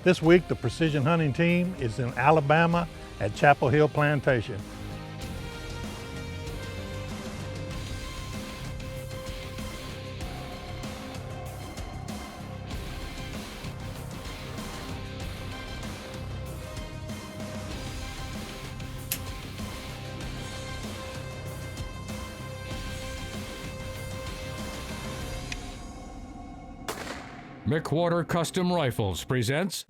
This week, the precision hunting team is in Alabama at Chapel Hill Plantation. Mcwhorter Custom Rifles presents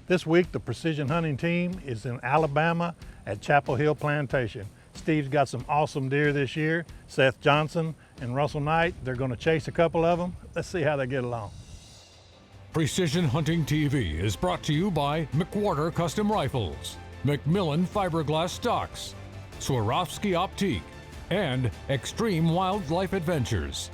This week, the precision hunting team is in Alabama at Chapel Hill Plantation. Steve's got some awesome deer this year. Seth Johnson and Russell Knight, they're going to chase a couple of them. Let's see how they get along. Precision Hunting TV is brought to you by Mcwhorter Custom Rifles, Macmillan Fiberglass Stocks, Swarovski Optique, and Extreme Wildlife Adventures.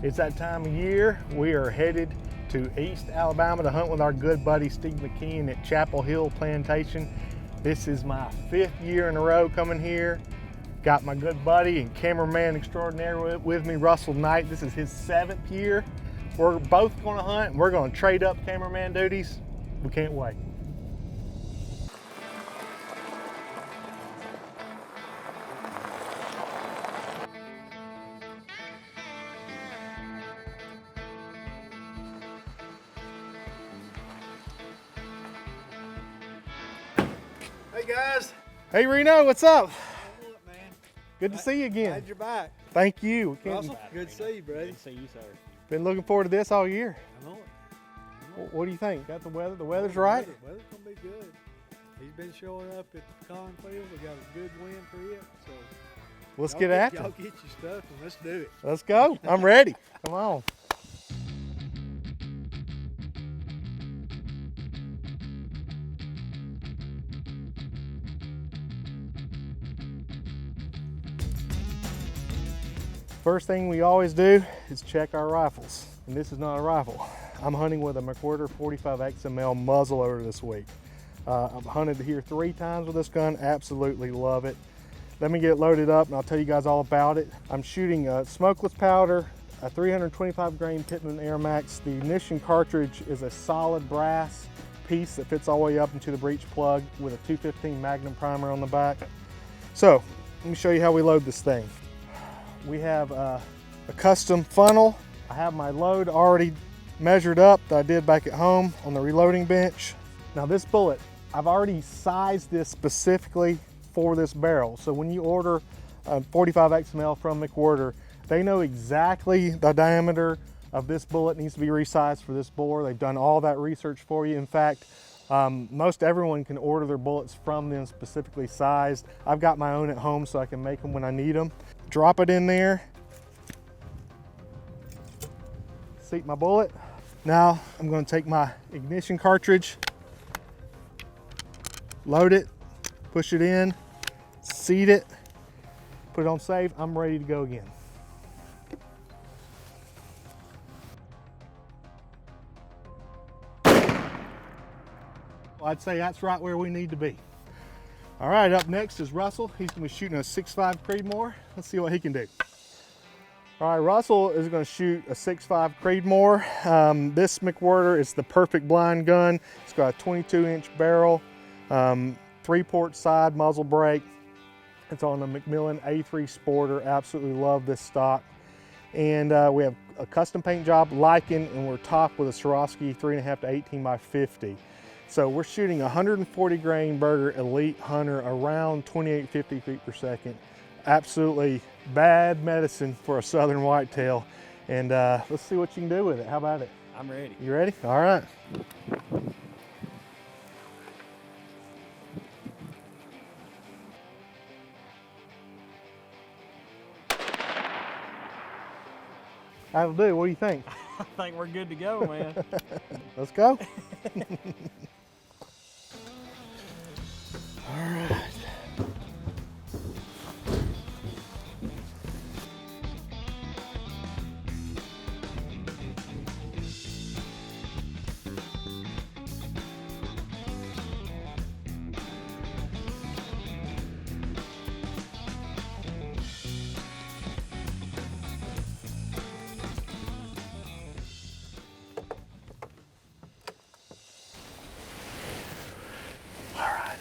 It's that time of year. We are headed to East Alabama to hunt with our good buddy Steve McKeon at Chapel Hill Plantation. This is my 5th year in a row coming here. Got my good buddy and cameraman extraordinaire with me, Russell Knight. This is his 7th year. We're both going to hunt and we're going to trade up cameraman duties. We can't wait. Hey guys. Hey Reno, what's up? Look, man. Good to see you again. Glad you're back. Thank you. Russell, good to see you, buddy. Good to see you, sir. Been looking forward to this all year. I know it. What do you think? Got the weather? The weather's right? The weather's gonna be good. He's been showing up at the pecan field. We got a good wind for it, so Let's y'all get after y'all it. get your stuff and let's do it. Let's go. I'm ready. Come on. First thing we always do is check our rifles. And this is not a rifle. I'm hunting with a Mcwhorter 45 XML muzzleloader this week. I've hunted here 3 times with this gun, absolutely love it. Let me get it loaded up and I'll tell you guys all about it. I'm shooting a smokeless powder, a 325 grain Pittman Air Max. The ignition cartridge is a solid brass piece that fits all the way up into the breech plug with a 215 Magnum primer on the back. So let me show you how we load this thing. We have a custom funnel. I have my load already measured up that I did back at home on the reloading bench. Now this bullet, I've already sized this specifically for this barrel. So when you order a 45 XML from Mcwhorter, they know exactly the diameter of this bullet needs to be resized for this bore. They've done all that research for you. In fact, most everyone can order their bullets from them specifically sized. I've got my own at home so I can make them when I need them. Drop it in there. Seat my bullet. Now I'm going to take my ignition cartridge, load it, push it in, seat it, put it on safe. I'm ready to go again. I'd say that's right where we need to be. All right, up next is Russell. He's gonna be shooting a 6.5 Creedmoor. Let's see what he can do. All right, Russell is gonna shoot a 6.5 Creedmoor. This Mcwhorter is the perfect blind gun. It's got a 22-inch barrel, 3-port side muzzle brake. It's on a Macmillan A3 Sporter. Absolutely love this stock. And we have a custom paint job, Lycan, and we're topped with a Swarovski 3.5 to 18 by 50. So we're shooting 140 grain Berger Elite Hunter around 2850 feet per second. Absolutely bad medicine for a southern whitetail. and let's see what you can do with it. How about it? I'm ready. You ready? All right. That'll do. What do you think? I think we're good to go, man. Let's go. All right.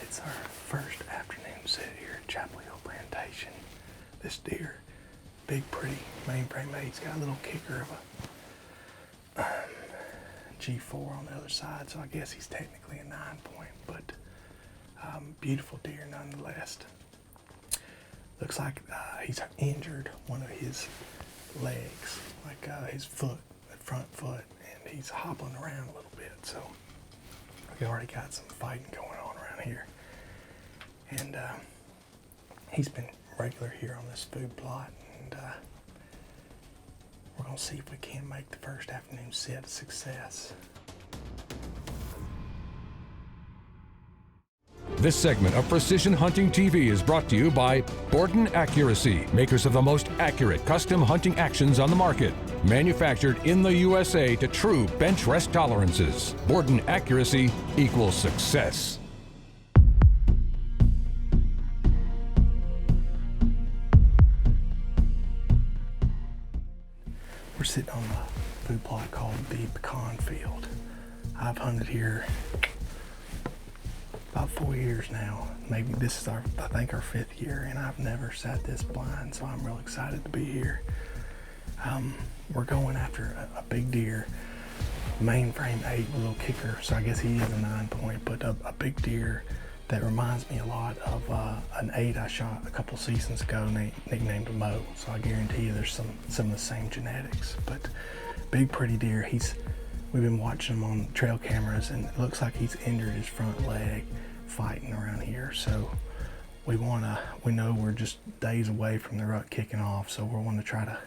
It's our first afternoon set here at Chapel Hill Plantation. This deer, big, pretty mainframe mate. He's got a little kicker of a G4 on the other side, so I guess he's technically a 9-point, but beautiful deer nonetheless. Looks like he's injured one of his legs, like his foot, that front foot, and he's hobbling around a little bit, so we already got some fighting going on around here. And he's been regular here on this food plot, and we're gonna see if we can make the first afternoon set a success. This segment of Precision Hunting TV is brought to you by Borden Accuracy, makers of the most accurate custom hunting actions on the market. Manufactured in the USA to true bench rest tolerances. Borden Accuracy equals success. We're sitting on a food plot called the Pecan Field. I've hunted here about 4 years now. Maybe this is I think our 5th year, and I've never sat this blind, so I'm real excited to be here. We're going after a big deer, mainframe 8 with a little kicker, so I guess he is a 9-point, but a big deer that reminds me a lot of an 8 I shot a couple seasons ago, nicknamed Mo. So I guarantee you there's some of the same genetics. But big pretty deer. We've been watching him on trail cameras, and it looks like he's injured his front leg fighting around here. So we know we're just days away from the rut kicking off, so we're wanting to try to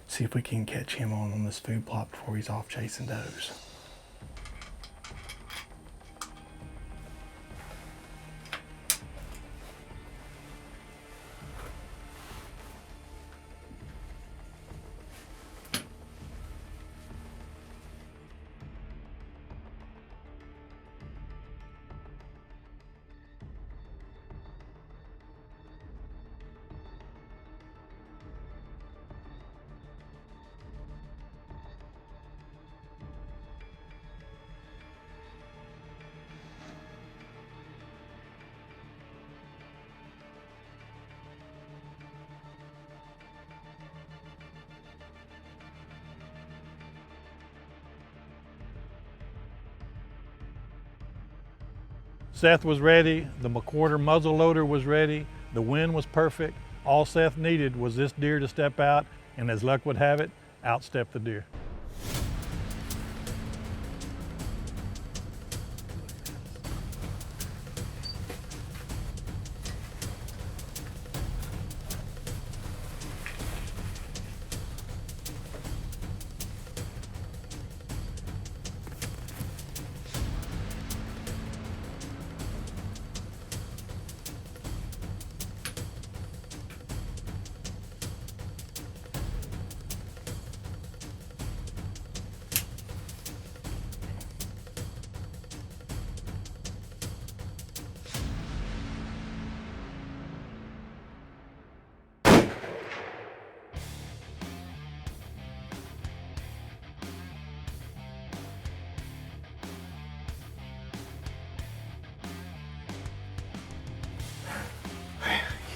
see if we can catch him on this food plot before he's off chasing does. Seth was ready, the Mcwhorter muzzleloader was ready, the wind was perfect. All Seth needed was this deer to step out, and as luck would have it, outstep the deer.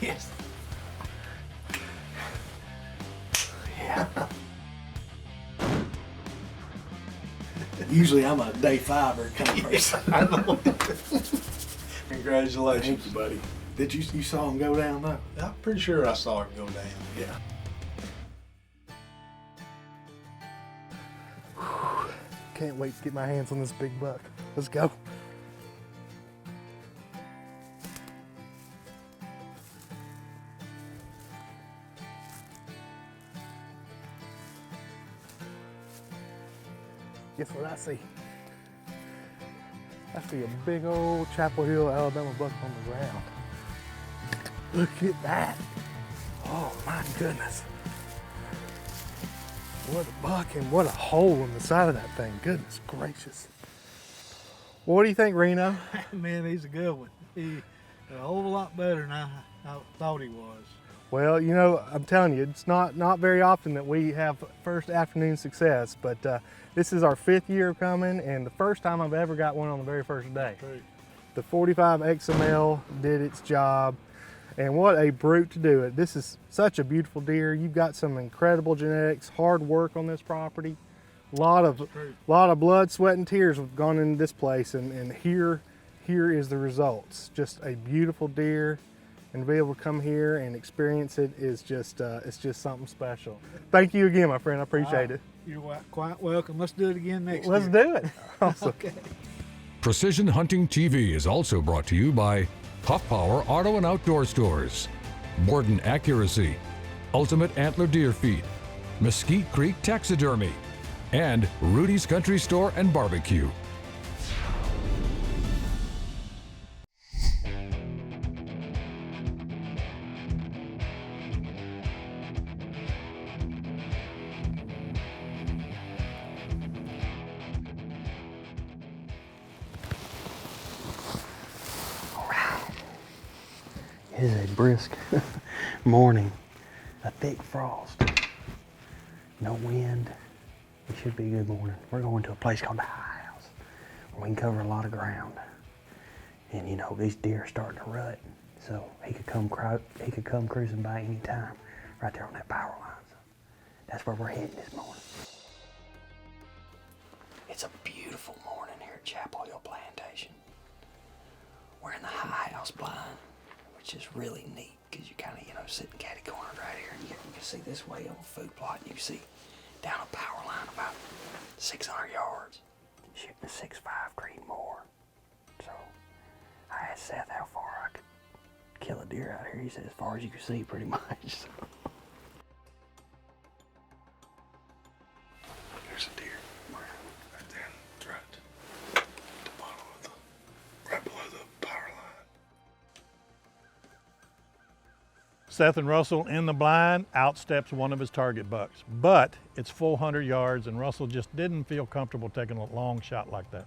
Yes. Yeah. Usually I'm a day 5er kind of person. I know. Congratulations. Thank you, buddy. Did you saw him go down though? I'm pretty sure I saw it go down. Yeah. can't wait to get my hands on this big buck. Let's go. Guess what I see? I see a big old Chapel Hill, Alabama buck on the ground. Look at that. Oh my goodness. What a buck and what a hole in the side of that thing. Goodness gracious. What do you think, Reno? Man, he's a good one. He's a whole lot better than I thought he was. Well, you know, I'm telling you, it's not very often that we have first afternoon success, but this is our 5th year of coming and the first time I've ever got one on the very first day. True. The 45 XML did its job, and what a brute to do it. This is such a beautiful deer. You've got some incredible genetics, hard work on this property. A lot of blood, sweat, and tears have gone into this place, and here is the results. Just a beautiful deer. And to be able to come here and experience it is just, it's just something special. Thank you again, my friend. I appreciate it. You're quite welcome. Let's do it again next Let's year. do it. Awesome. Okay. Precision Hunting TV is also brought to you by Puff Power Auto and Outdoor Stores, Borden Accuracy, Ultimate Antler Deer Feed, Mesquite Creek Taxidermy, and Rudy's Country Store and Barbecue. It is a brisk morning, a thick frost, no wind. It should be a good morning. We're going to a place called the High House where we can cover a lot of ground. And you know, these deer are starting to rut, so he could come cruising by any time right there on that power line. So that's where we're heading this morning. It's a beautiful morning here at Chapel Hill Plantation. We're in the High House blind, which is really neat because you kind of, you know, sitting catty cornered right here. And you can see this way on the food plot, and you can see down a power line about 600 yards. Shooting a 6.5 Creedmoor. So I asked Seth how far I could kill a deer out here. He said as far as you can see, pretty much. So. There's a deer right there in the front, at the bottom of the, right below the power line. Seth and Russell in the blind outsteps one of his target bucks, but it's 400 yards and Russell just didn't feel comfortable taking a long shot like that.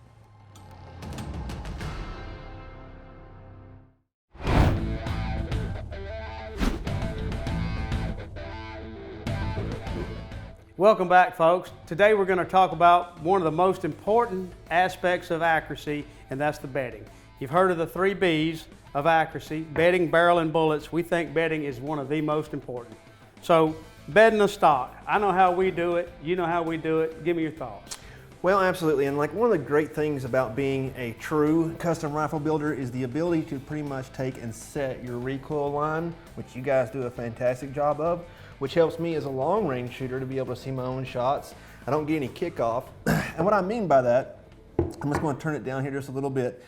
Welcome back, folks. Today we're going to talk about one of the most important aspects of accuracy, and that's the bedding. You've heard of the 3 B's of accuracy: bedding, barrel, and bullets. We think bedding is one of the most important. So, bedding a stock. I know how we do it. You know how we do it. Give me your thoughts. Well, absolutely, and like one of the great things about being a true custom rifle builder is the ability to pretty much take and set your recoil line, which you guys do a fantastic job of, which helps me as a long range shooter to be able to see my own shots. I don't get any kickoff. And what I mean by that, I'm just going to turn it down here just a little bit.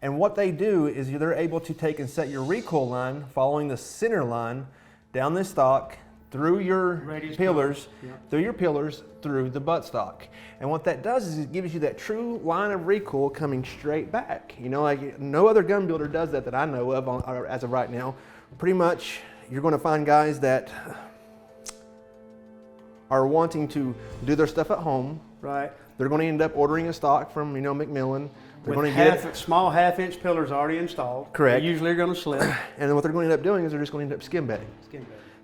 And what they do is they're able to take and set your recoil line following the center line down this stock through your pillars, through the buttstock. And what that does is it gives you that true line of recoil coming straight back. You know, like no other gun builder does that I know of as of right now. Pretty much you're going to find guys that are wanting to do their stuff at home. Right. They're going to end up ordering a stock from, you know, Macmillan. They're With going to get small half-inch pillars already installed. Correct. They usually are going to slip. And then what they're going to end up doing is they're just going to end up skim bedding.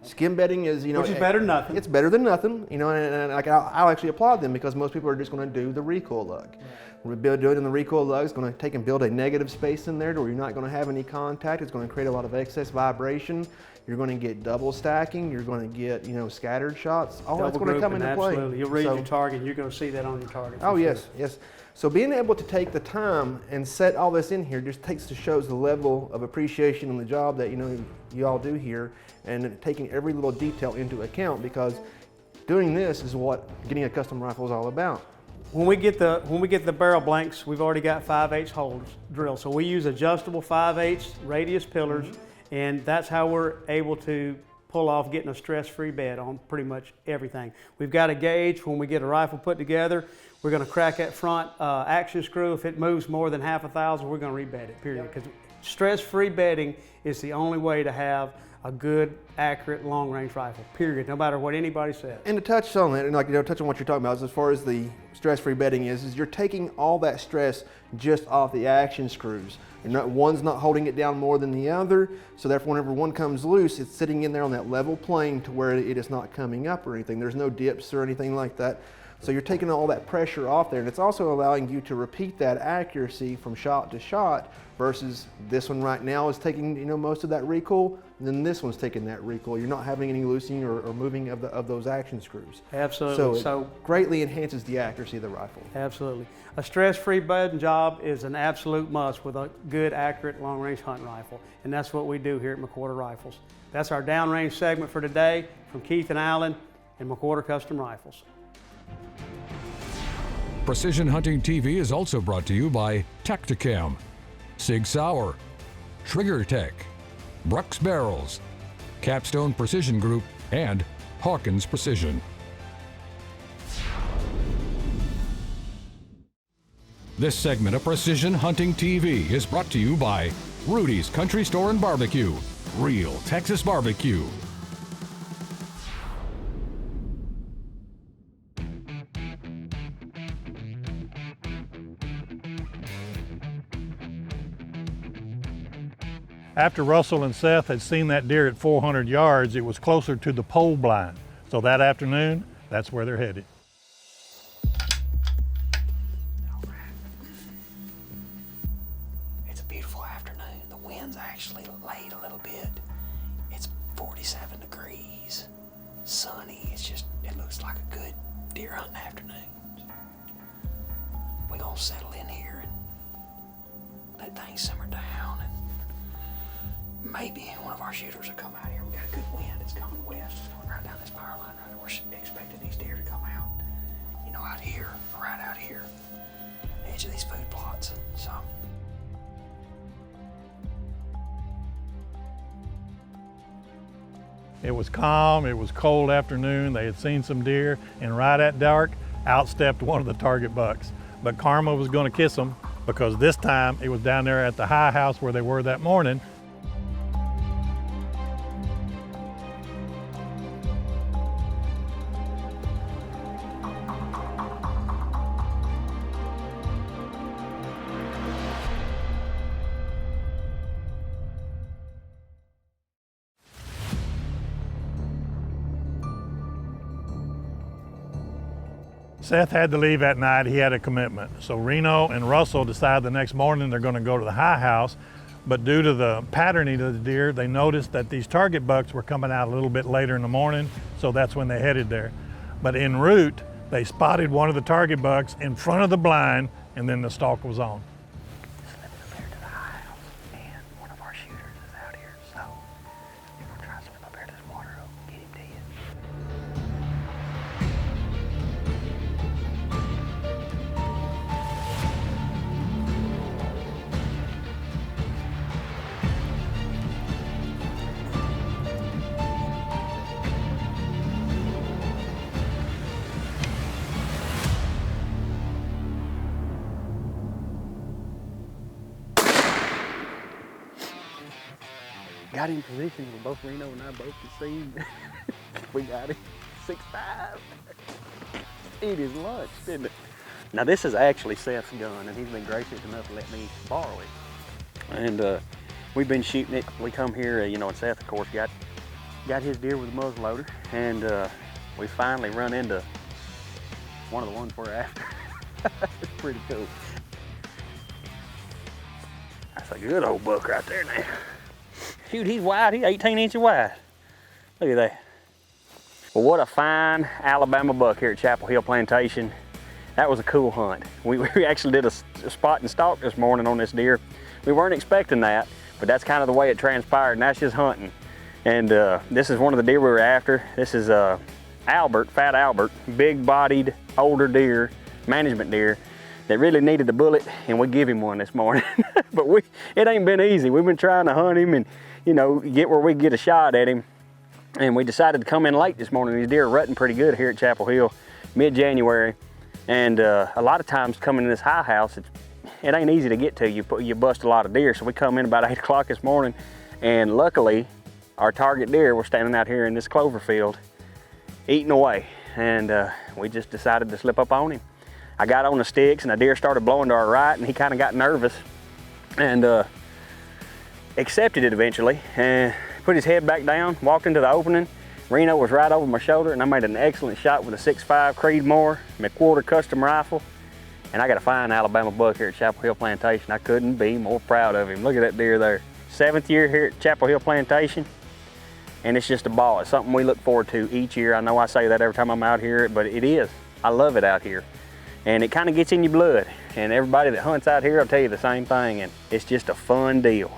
Skim bedding is, you know, Which is better than nothing. It's better than nothing, you know, and like I'll actually applaud them because most people are just going to do the recoil lug. Right. Doing the recoil lug is going to take and build a negative space in there to where you're not going to have any contact. It's going to create a lot of excess vibration. You're going to get double stacking. You're going to get, you know, scattered shots. All that's going to come into play. Absolutely. You'll read your target. You're going to see that on your target. Oh, yes, yes. So being able to take the time and set all this in here just shows the level of appreciation in the job that, you know, you all do here, and taking every little detail into account, because doing this is what getting a custom rifle is all about. When we get the barrel blanks, we've already got 5/8 holes drilled. So we use adjustable 5/8 radius pillars, and that's how we're able to pull off getting a stress-free bed on pretty much everything. We've got a gauge when we get a rifle put together. We're going to crack that front action screw. If it moves more than 1/2,000, we're going to rebed it, period. Because stress-free bedding is the only way to have a good, accurate, long-range rifle, period, no matter what anybody says. And to touch on that, and like, touch on what you're talking about, as far as the stress-free bedding is you're taking all that stress just off the action screws. One's not holding it down more than the other, so therefore whenever one comes loose, it's sitting in there on that level plane to where it is not coming up or anything. There's no dips or anything like that. So you're taking all that pressure off there, and it's also allowing you to repeat that accuracy from shot to shot, versus this one right now is taking most of that recoil, and then this one's taking that recoil. You're not having any loosening or moving of those action screws. Absolutely. So it greatly enhances the accuracy of the rifle. Absolutely. A stress-free bedding job is an absolute must with a good, accurate, long-range hunting rifle, and that's what we do here at Mcwhorter Rifles. That's our downrange segment for today from Keith and Alan and Mcwhorter Custom Rifles. Precision Hunting TV is also brought to you by Tacticam, Sig Sauer, Trigger Tech, Brooks Barrels, Capstone Precision Group, and Hawkins Precision. This segment of Precision Hunting TV is brought to you by Rudy's Country Store and Barbecue, real Texas barbecue. After Russell and Seth had seen that deer at 400 yards, it was closer to the pole blind. So that afternoon, that's where they're headed. It's a beautiful afternoon. The wind's actually laid a little bit. It's 47 degrees, sunny. It looks like a good deer hunting afternoon. We're gonna settle in here and let things simmer down, and maybe one of our shooters will come out here. We got a good wind. It's coming west. It's going right down this power line right there. We're expecting these deer to come out, out here, right out here, edge of these food plots. So. It was calm, it was cold afternoon. They had seen some deer, and right at dark, out stepped one of the target bucks. But karma was going to kiss them, because this time it was down there at the high house where they were that morning. Seth had to leave at night. He had a commitment. So Reno and Russell decided the next morning they're going to go to the high house. But due to the patterning of the deer, they noticed that these target bucks were coming out a little bit later in the morning. So that's when they headed there. But en route, they spotted one of the target bucks in front of the blind, and then the stalk was on. Got him positioned where both Reno and I both could see him. We got him 6'5". Eat his lunch, didn't it? Now this is actually Seth's gun, and he's been gracious enough to let me borrow it. And we've been shooting it. We come here, and Seth, of course, got his deer with a muzzleloader, and we finally run into one of the ones we're after. It's pretty cool. That's a good old buck right there now. Shoot, he's wide. He's 18 inches wide. Look at that. Well, what a fine Alabama buck here at Chapel Hill Plantation. That was a cool hunt. We actually did a spot and stalk this morning on this deer. We weren't expecting that, but that's kind of the way it transpired, and that's just hunting. And this is one of the deer we were after. This is Albert, Fat Albert, big-bodied, older deer, management deer that really needed the bullet, and we give him one this morning. But it ain't been easy. We've been trying to hunt him and, you know, get where we can get a shot at him. And we decided to come in late this morning. These deer are rutting pretty good here at Chapel Hill, mid-January. And a lot of times coming in this high house, it ain't easy to get to. You bust a lot of deer. So we come in about 8 o'clock this morning, and luckily our target deer were standing out here in this clover field eating away. And we just decided to slip up on him. I got on the sticks and the deer started blowing to our right, and he kind of got nervous and accepted it eventually and put his head back down, walked into the opening. Reno was right over my shoulder, and I made an excellent shot with a 6.5 Creedmoor Mcwhorter custom rifle. And I got a fine Alabama buck here at Chapel Hill Plantation. I couldn't be more proud of him. Look at that deer there. 7th year here at Chapel Hill Plantation, and it's just a ball. It's something we look forward to each year. I know I say that every time I'm out here, but it is. I love it out here. And it kind of gets in your blood. And everybody that hunts out here will tell you the same thing, and it's just a fun deal.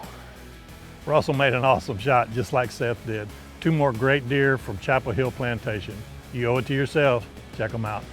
Russell made an awesome shot, just like Seth did. 2 more great deer from Chapel Hill Plantation. You owe it to yourself. Check them out.